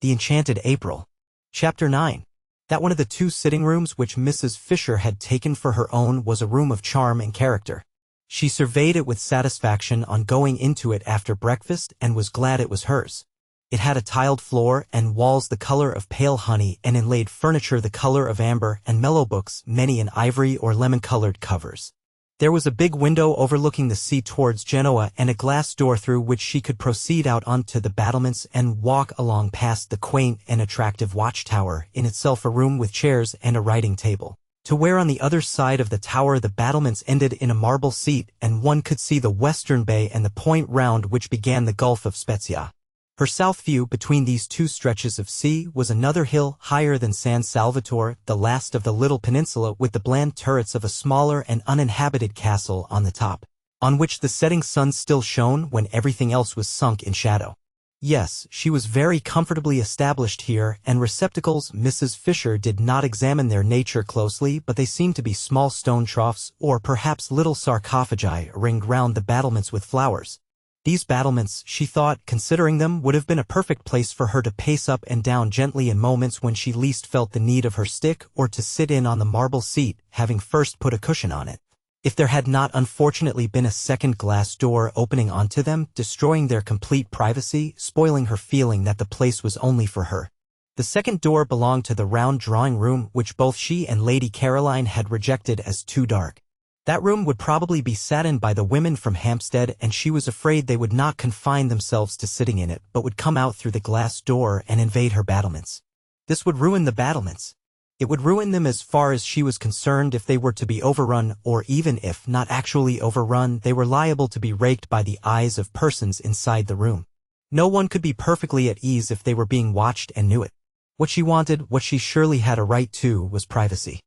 The Enchanted April. Chapter 9. That one of the two sitting rooms which Mrs. Fisher had taken for her own was a room of charm and character. She surveyed it with satisfaction on going into it after breakfast and was glad it was hers. It had a tiled floor and walls the color of pale honey and inlaid furniture the color of amber and mellow books, many in ivory or lemon-colored covers. There was a big window overlooking the sea towards Genoa and a glass door through which she could proceed out onto the battlements and walk along past the quaint and attractive watchtower, in itself a room with chairs and a writing table, to where on the other side of the tower the battlements ended in a marble seat and one could see the western bay and the point round which began the Gulf of Spezia. Her south view between these two stretches of sea was another hill higher than San Salvatore, the last of the little peninsula, with the bland turrets of a smaller and uninhabited castle on the top, on which the setting sun still shone when everything else was sunk in shadow. Yes, she was very comfortably established here, and receptacles. Mrs. Fisher did not examine their nature closely, but they seemed to be small stone troughs, or perhaps little sarcophagi ringed round the battlements with flowers. These battlements, she thought, considering them, would have been a perfect place for her to pace up and down gently in moments when she least felt the need of her stick, or to sit in on the marble seat, having first put a cushion on it, if there had not unfortunately been a second glass door opening onto them, destroying their complete privacy, spoiling her feeling that the place was only for her. The second door belonged to the round drawing room, which both she and Lady Caroline had rejected as too dark. That room would probably be sat in by the women from Hampstead, and she was afraid they would not confine themselves to sitting in it, but would come out through the glass door and invade her battlements. This would ruin the battlements. It would ruin them as far as she was concerned if they were to be overrun, or even if not actually overrun, they were liable to be raked by the eyes of persons inside the room. No one could be perfectly at ease if they were being watched and knew it. What she wanted, what she surely had a right to, was privacy.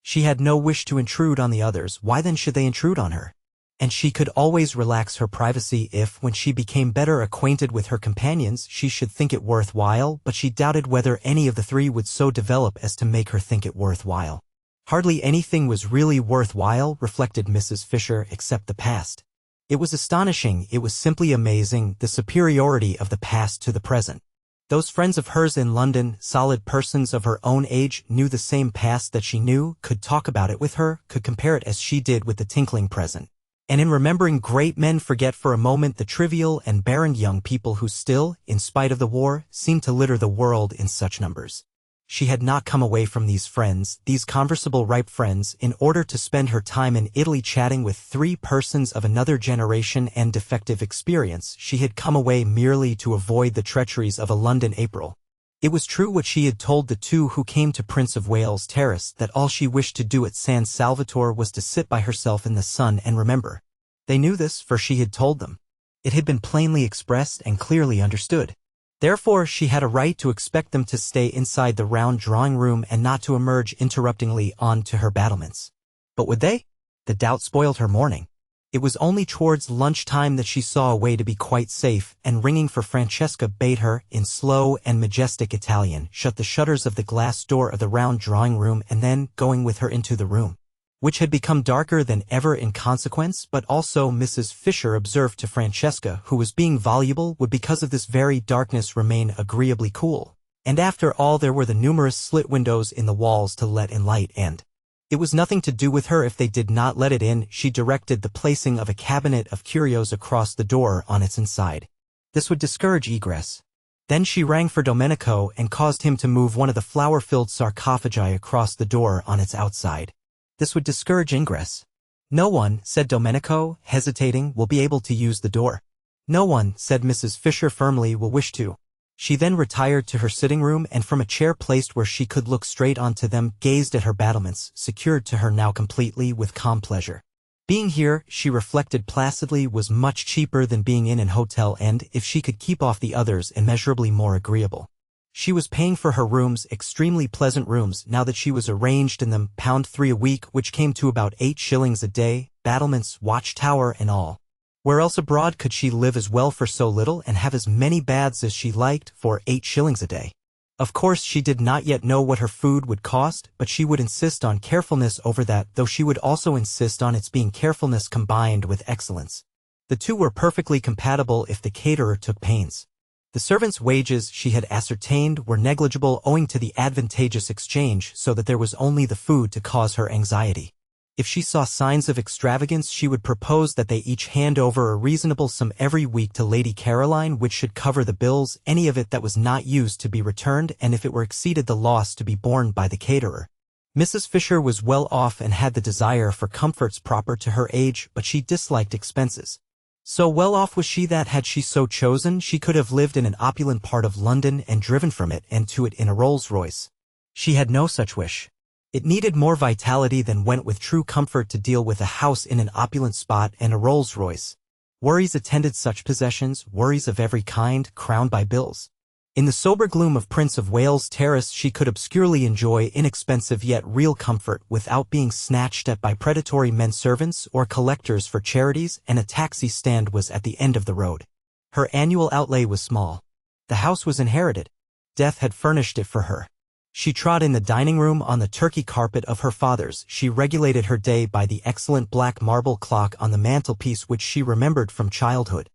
She had no wish to intrude on the others. Why then should they intrude on her? And she could always relax her privacy if, when she became better acquainted with her companions, she should think it worthwhile, but she doubted whether any of the three would so develop as to make her think it worthwhile. Hardly anything was really worthwhile, reflected Mrs. Fisher, except the past. It was astonishing, it was simply amazing, the superiority of the past to the present. Those friends of hers in London, solid persons of her own age, knew the same past that she knew, could talk about it with her, could compare it as she did with the tinkling present. And in remembering great men forget for a moment the trivial and barren young people who still, in spite of the war, seem to litter the world in such numbers. She had not come away from these friends, these conversable ripe friends, in order to spend her time in Italy chatting with three persons of another generation and defective experience. She had come away merely to avoid the treacheries of a London April. It was true what she had told the two who came to Prince of Wales Terrace, that all she wished to do at San Salvatore was to sit by herself in the sun and remember. They knew this, for she had told them. It had been plainly expressed and clearly understood. Therefore, she had a right to expect them to stay inside the round drawing room and not to emerge interruptingly on to her battlements. But would they? The doubt spoiled her morning. It was only towards lunchtime that she saw a way to be quite safe, and ringing for Francesca bade her, in slow and majestic Italian, shut the shutters of the glass door of the round drawing room, and then, going with her into the room, which had become darker than ever in consequence, but also Mrs. Fisher observed to Francesca, who was being voluble, would because of this very darkness remain agreeably cool. And after all there were the numerous slit windows in the walls to let in light, and it was nothing to do with her if they did not let it in. She directed the placing of a cabinet of curios across the door on its inside. This would discourage egress. Then she rang for Domenico and caused him to move one of the flower-filled sarcophagi across the door on its outside. This would discourage ingress. No one, said Domenico, hesitating, will be able to use the door. No one, said Mrs. Fisher firmly, will wish to. She then retired to her sitting room and from a chair placed where she could look straight onto them, gazed at her battlements, secured to her now completely, with calm pleasure. Being here, she reflected placidly, was much cheaper than being in an hotel and, if she could keep off the others, immeasurably more agreeable. She was paying for her rooms, extremely pleasant rooms, now that she was arranged in them, £3 a week, which came to about 8 shillings a day, battlements, watchtower and all. Where else abroad could she live as well for so little and have as many baths as she liked for 8 shillings a day? Of course she did not yet know what her food would cost, but she would insist on carefulness over that, though she would also insist on its being carefulness combined with excellence. The two were perfectly compatible if the caterer took pains. The servants' wages, she had ascertained, were negligible owing to the advantageous exchange, so that there was only the food to cause her anxiety. If she saw signs of extravagance, she would propose that they each hand over a reasonable sum every week to Lady Caroline, which should cover the bills, any of it that was not used to be returned, and if it were exceeded, the loss to be borne by the caterer. Mrs. Fisher was well off and had the desire for comforts proper to her age, but she disliked expenses. So well off was she that, had she so chosen, she could have lived in an opulent part of London and driven from it and to it in a Rolls-Royce. She had no such wish. It needed more vitality than went with true comfort to deal with a house in an opulent spot and a Rolls-Royce. Worries attended such possessions, worries of every kind, crowned by bills. In the sober gloom of Prince of Wales Terrace she could obscurely enjoy inexpensive yet real comfort without being snatched at by predatory men-servants or collectors for charities, and a taxi stand was at the end of the road. Her annual outlay was small. The house was inherited. Death had furnished it for her. She trod in the dining room on the Turkey carpet of her father's. She regulated her day by the excellent black marble clock on the mantelpiece which she remembered from childhood.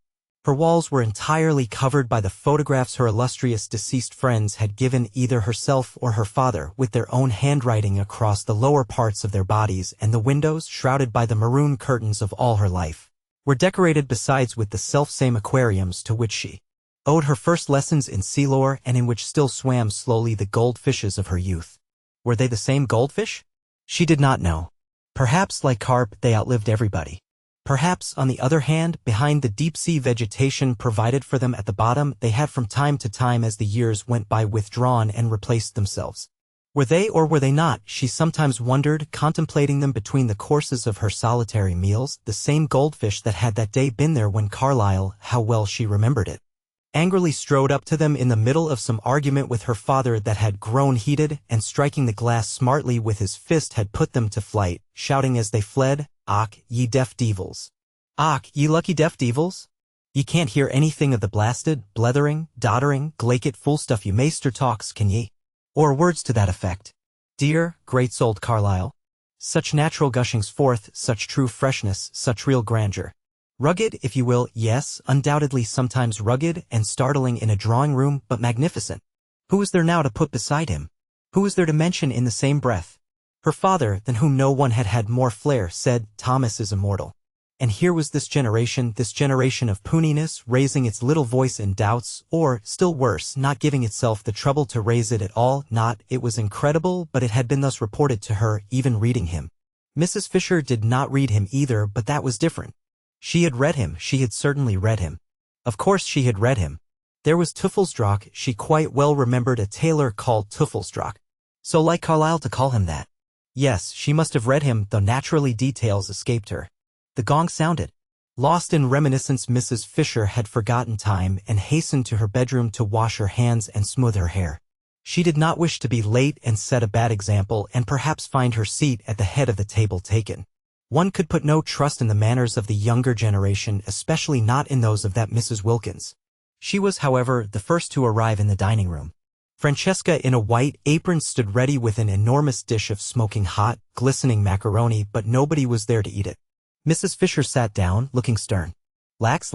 Her walls were entirely covered by the photographs her illustrious deceased friends had given either herself or her father, with their own handwriting across the lower parts of their bodies, and the windows, shrouded by the maroon curtains of all her life, were decorated besides with the self-same aquariums to which she owed her first lessons in sea lore and in which still swam slowly the goldfishes of her youth. Were they the same goldfish? She did not know. Perhaps, like carp, they outlived everybody. Perhaps, on the other hand, behind the deep-sea vegetation provided for them at the bottom, they had from time to time as the years went by withdrawn and replaced themselves. Were they or were they not, she sometimes wondered, contemplating them between the courses of her solitary meals, the same goldfish that had that day been there when Carlyle, how well she remembered it, angrily strode up to them in the middle of some argument with her father that had grown heated, and striking the glass smartly with his fist had put them to flight, shouting as they fled, "Och, ye deaf devils! Och, ye lucky deaf devils! Ye can't hear anything of the blasted, blethering, doddering, glaikit fool stuff you maister talks, can ye?" Or words to that effect. Dear, great-souled Carlyle. Such natural gushings forth, such true freshness, such real grandeur. Rugged, if you will, yes, undoubtedly sometimes rugged and startling in a drawing-room, but magnificent. Who is there now to put beside him? Who is there to mention in the same breath? Her father, than whom no one had had more flair, said, "Thomas is immortal." And here was this generation of puniness, raising its little voice in doubts, or, still worse, not giving itself the trouble to raise it at all, it was incredible, but it had been thus reported to her, even reading him. Mrs. Fisher did not read him either, but that was different. She had read him, she had certainly read him. Of course she had read him. There was Teufelsdrock, she quite well remembered a tailor called Teufelsdrock. So like Carlyle to call him that. Yes, she must have read him, though naturally details escaped her. The gong sounded. Lost in reminiscence, Mrs. Fisher had forgotten time and hastened to her bedroom to wash her hands and smooth her hair. She did not wish to be late and set a bad example and perhaps find her seat at the head of the table taken. One could put no trust in the manners of the younger generation, especially not in those of that Mrs. Wilkins. She was, however, the first to arrive in the dining room. Francesca in a white apron stood ready with an enormous dish of smoking hot, glistening macaroni, but nobody was there to eat it. Mrs. Fisher sat down, looking stern. Lax.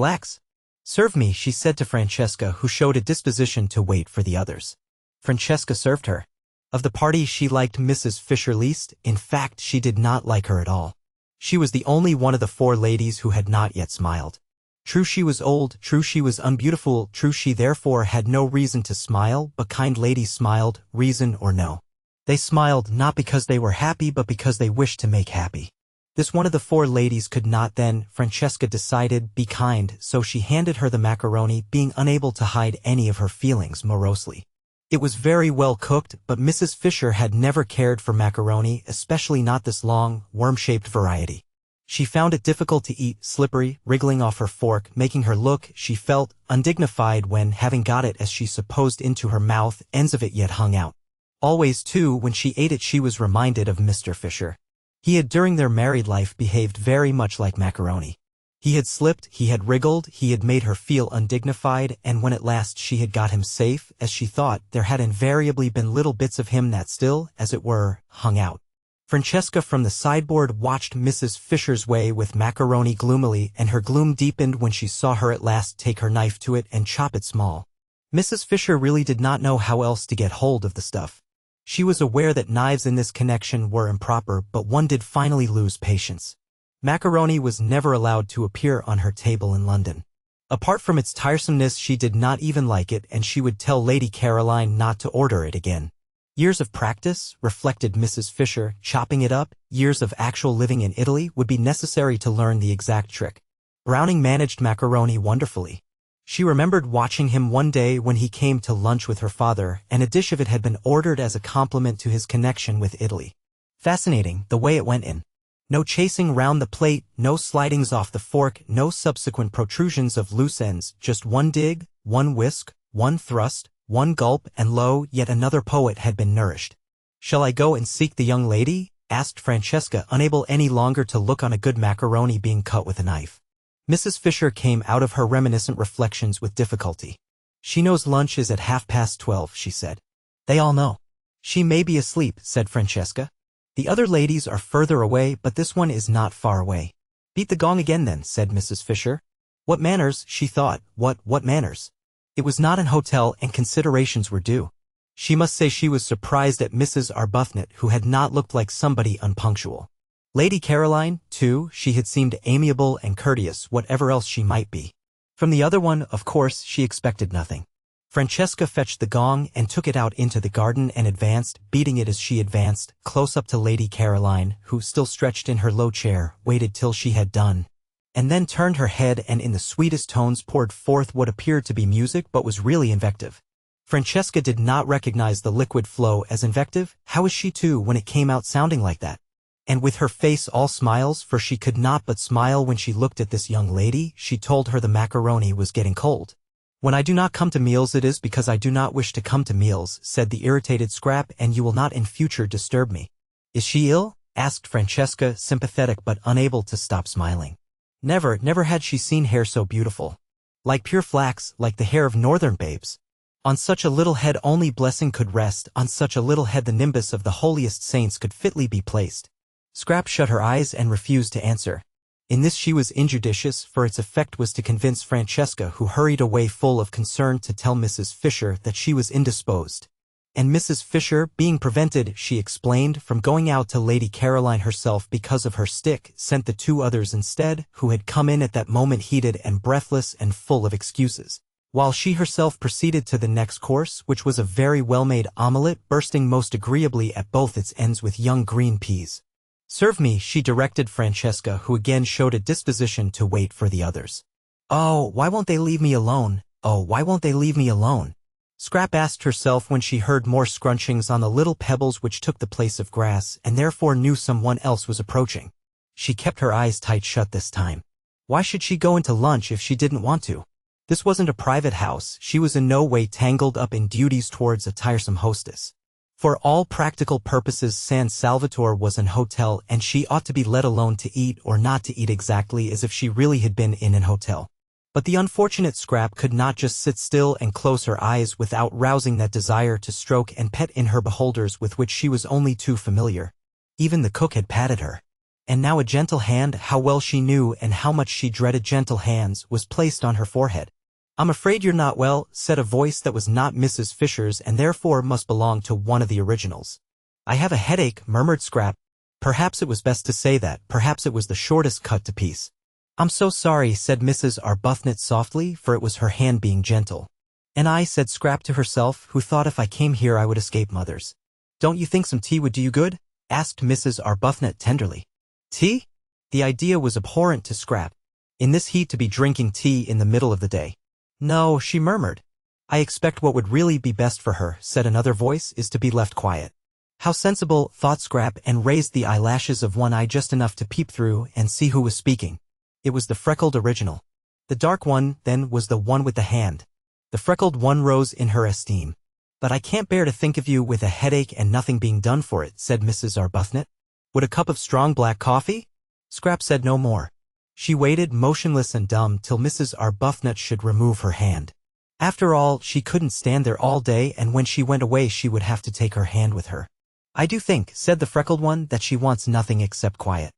Serve me, she said to Francesca, who showed a disposition to wait for the others. Francesca served her. Of the party she liked Mrs. Fisher least, in fact she did not like her at all. She was the only one of the four ladies who had not yet smiled. True she was old, true she was unbeautiful, true she therefore had no reason to smile, but kind ladies smiled, reason or no. They smiled not because they were happy but because they wished to make happy. This one of the four ladies could not then, Francesca decided, be kind, so she handed her the macaroni, being unable to hide any of her feelings morosely. It was very well cooked, but Mrs. Fisher had never cared for macaroni, especially not this long, worm-shaped variety. She found it difficult to eat, slippery, wriggling off her fork, making her look, she felt, undignified when, having got it as she supposed into her mouth, ends of it yet hung out. Always, too, when she ate it she was reminded of Mr. Fisher. He had during their married life behaved very much like macaroni. He had slipped, he had wriggled, he had made her feel undignified, and when at last she had got him safe, as she thought, there had invariably been little bits of him that still, as it were, hung out. Francesca from the sideboard watched Mrs. Fisher's way with macaroni gloomily, and her gloom deepened when she saw her at last take her knife to it and chop it small. Mrs. Fisher really did not know how else to get hold of the stuff. She was aware that knives in this connection were improper, but one did finally lose patience. Macaroni was never allowed to appear on her table in London. Apart from its tiresomeness, she did not even like it, and she would tell Lady Caroline not to order it again. Years of practice, reflected Mrs. Fisher, chopping it up, years of actual living in Italy would be necessary to learn the exact trick. Browning managed macaroni wonderfully. She remembered watching him one day when he came to lunch with her father, and a dish of it had been ordered as a compliment to his connection with Italy. Fascinating, the way it went in. No chasing round the plate, no slidings off the fork, no subsequent protrusions of loose ends, just one dig, one whisk, one thrust, one gulp, and lo, yet another poet had been nourished. "Shall I go and seek the young lady?" asked Francesca, unable any longer to look on a good macaroni being cut with a knife. Mrs. Fisher came out of her reminiscent reflections with difficulty. "She knows lunch is at 12:30, she said. "They all know." "She may be asleep," said Francesca. "The other ladies are further away, but this one is not far away." "Beat the gong again then," said Mrs. Fisher. What manners, she thought, what manners? It was not an hotel, and considerations were due. She must say she was surprised at Mrs. Arbuthnot, who had not looked like somebody unpunctual. Lady Caroline, too, she had seemed amiable and courteous, whatever else she might be. From the other one, of course, she expected nothing. Francesca fetched the gong and took it out into the garden and advanced, beating it as she advanced, close up to Lady Caroline, who, still stretched in her low chair, waited till she had done, and then turned her head and in the sweetest tones poured forth what appeared to be music but was really invective. Francesca did not recognize the liquid flow as invective. How was she to, when it came out sounding like that? And with her face all smiles, for she could not but smile when she looked at this young lady, she told her the macaroni was getting cold. "When I do not come to meals it is because I do not wish to come to meals," said the irritated Scrap, "and you will not in future disturb me." "Is she ill?" asked Francesca, sympathetic but unable to stop smiling. Never had she seen hair so beautiful. Like pure flax, like the hair of northern babes. On such a little head only blessing could rest, on such a little head the nimbus of the holiest saints could fitly be placed. Scrap shut her eyes and refused to answer. In this she was injudicious, for its effect was to convince Francesca, who hurried away full of concern to tell Mrs. Fisher that she was indisposed. And Mrs. Fisher, being prevented, she explained, from going out to Lady Caroline herself because of her stick, sent the two others instead, who had come in at that moment heated and breathless and full of excuses, while she herself proceeded to the next course, which was a very well-made omelette, bursting most agreeably at both its ends with young green peas. "Serve me," she directed Francesca, who again showed a disposition to wait for the others. "Oh, why won't they leave me alone? Oh, why won't they leave me alone?" Scrap asked herself when she heard more scrunchings on the little pebbles which took the place of grass, and therefore knew someone else was approaching. She kept her eyes tight shut this time. Why should she go into lunch if she didn't want to? This wasn't a private house, she was in no way tangled up in duties towards a tiresome hostess. For all practical purposes San Salvatore was an hotel, and she ought to be let alone to eat or not to eat exactly as if she really had been in an hotel. But the unfortunate Scrap could not just sit still and close her eyes without rousing that desire to stroke and pet in her beholders with which she was only too familiar. Even the cook had patted her. And now a gentle hand, how well she knew and how much she dreaded gentle hands, was placed on her forehead. "I'm afraid you're not well," said a voice that was not Mrs. Fisher's and therefore must belong to one of the originals. "I have a headache," murmured Scrap. Perhaps it was best to say that, perhaps it was the shortest cut to piece. "I'm so sorry," said Mrs. Arbuthnot softly, for it was her hand being gentle. "And I," said Scrap to herself, who thought if I came here I would escape mothers. "Don't you think some tea would do you good?" asked Mrs. Arbuthnot tenderly. Tea? The idea was abhorrent to Scrap. In this heat to be drinking tea in the middle of the day. "No," she murmured. "I expect what would really be best for her," said another voice, "is to be left quiet." How sensible, thought Scrap, and raised the eyelashes of one eye just enough to peep through and see who was speaking. It was the freckled original. The dark one, then, was the one with the hand. The freckled one rose in her esteem. "But I can't bear to think of you with a headache and nothing being done for it," said Mrs. Arbuthnot. "Would a cup of strong black coffee?" Scrap said no more. She waited, motionless and dumb, till Mrs. Arbuthnot should remove her hand. After all, she couldn't stand there all day, and when she went away she would have to take her hand with her. "I do think," said the freckled one, "that she wants nothing except quiet."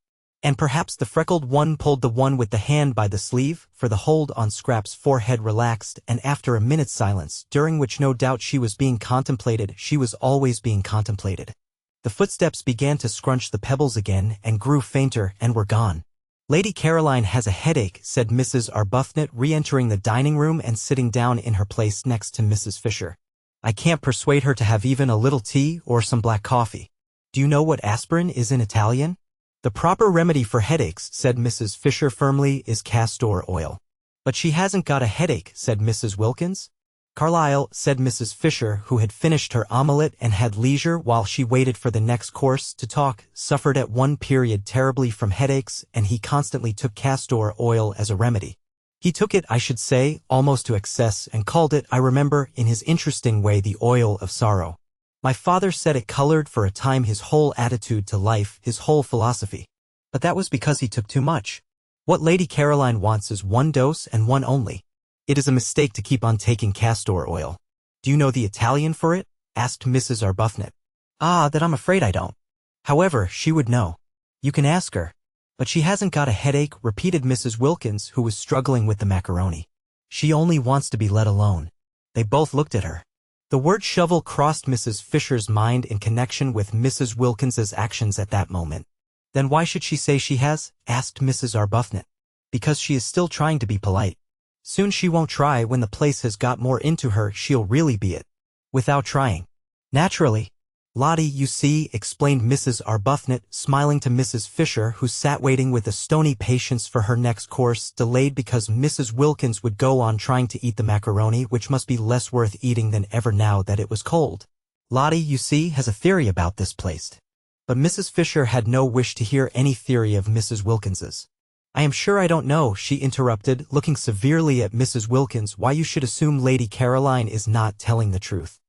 And perhaps the freckled one pulled the one with the hand by the sleeve, for the hold on Scrap's forehead relaxed, and after a minute's silence, during which no doubt she was being contemplated, she was always being contemplated. The footsteps began to scrunch the pebbles again and grew fainter and were gone. "Lady Caroline has a headache," said Mrs. Arbuthnot, re-entering the dining room and sitting down in her place next to Mrs. Fisher. "I can't persuade her to have even a little tea or some black coffee. Do you know what aspirin is in Italian?" "The proper remedy for headaches," said Mrs. Fisher firmly, "is castor oil." "But she hasn't got a headache," said Mrs. Wilkins. "Carlyle," said Mrs. Fisher, who had finished her omelette and had leisure while she waited for the next course to talk, "suffered at one period terribly from headaches, and he constantly took castor oil as a remedy. He took it, I should say, almost to excess, and called it, I remember, in his interesting way, the oil of sorrow. My father said it colored for a time his whole attitude to life, his whole philosophy. But that was because he took too much. What Lady Caroline wants is one dose and one only. It is a mistake to keep on taking castor oil." "Do you know the Italian for it?" asked Mrs. Arbuthnot. "Ah, that I'm afraid I don't. However, she would know. You can ask her." "But she hasn't got a headache," repeated Mrs. Wilkins, who was struggling with the macaroni. "She only wants to be let alone." They both looked at her. The word shovel crossed Mrs. Fisher's mind in connection with Mrs. Wilkins's actions at that moment. "Then why should she say she has?" asked Mrs. Arbuthnot. "Because she is still trying to be polite. Soon she won't try. When the place has got more into her, she'll really be it. Without trying. Naturally. Lottie, you see," explained Mrs. Arbuthnot, smiling to Mrs. Fisher, who sat waiting with a stony patience for her next course, delayed because Mrs. Wilkins would go on trying to eat the macaroni, which must be less worth eating than ever now that it was cold. "Lottie, you see, has a theory about this place." But Mrs. Fisher had no wish to hear any theory of Mrs. Wilkins's. "I am sure I don't know," she interrupted, looking severely at Mrs. Wilkins, "why you should assume Lady Caroline is not telling the truth."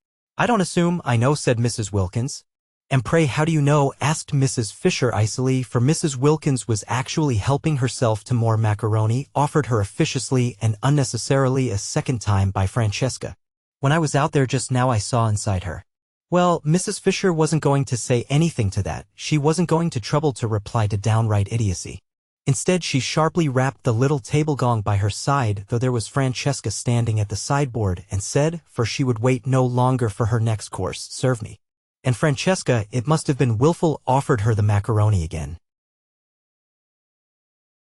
"I don't assume, I know," said Mrs. Wilkins. "And pray how do you know?" asked Mrs. Fisher icily, for Mrs. Wilkins was actually helping herself to more macaroni, offered her officiously and unnecessarily a second time by Francesca. "When I was out there just now I saw inside her." Well, Mrs. Fisher wasn't going to say anything to that. She wasn't going to trouble to reply to downright idiocy. Instead, she sharply rapped the little table gong by her side, though there was Francesca standing at the sideboard, and said, for she would wait no longer for her next course, "Serve me." And Francesca, it must have been willful, offered her the macaroni again.